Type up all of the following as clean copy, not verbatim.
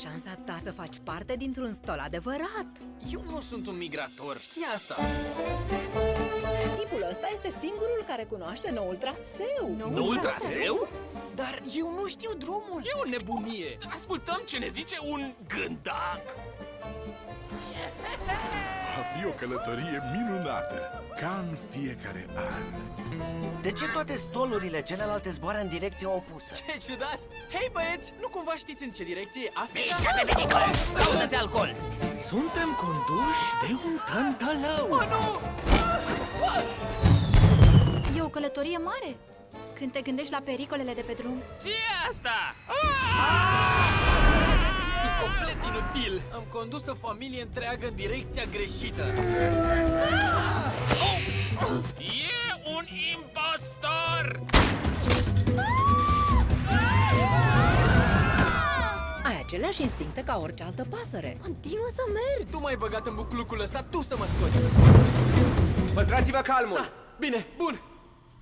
șansa ta să faci parte dintr-un stol adevărat. Eu nu sunt un migrator, știi asta? Tipul ăsta este singurul care cunoaște noul traseu. Noul traseu? Dar eu nu știu drumul. E o nebunie. Ascultăm ce ne zice un gândac. Va fi o călătorie minunată, ca în fiecare an. De ce toate stolurile celelalte zboară în direcția opusă? Ce ciudat! Hei băieți, nu cumva știți în ce direcție e Africa? Mișcă-te, Minicol! Caută-ți alcool! Suntem conduși de un tântalău. Oh, nu! E o călătorie mare. Când te gândești la pericolele de pe drum. ce e asta? Sunt complet inutil. Am condus o familie întreagă în direcția greșită. E un impostor! Ai aceleași instincte ca orice altă pasăre. Continuă să mergi. Tu m-ai băgat în buclucul ăsta, tu să mă scoți. Păstrați-vă calmul. Da, bine, bun.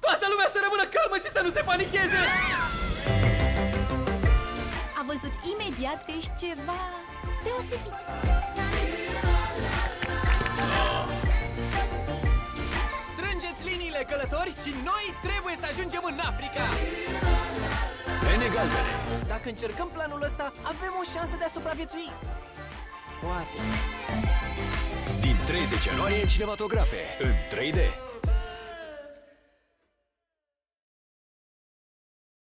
Toată lumea să rămână calmă și să nu se panicheze! A văzut imediat că ești ceva deosebit. Strângeți liniile, călători, și noi trebuie să ajungem în Africa! Pene galbene. Dacă încercăm planul ăsta, avem o șansă de a supraviețui. Poate. Din 30 ianuarie în cinematografe, în 3D.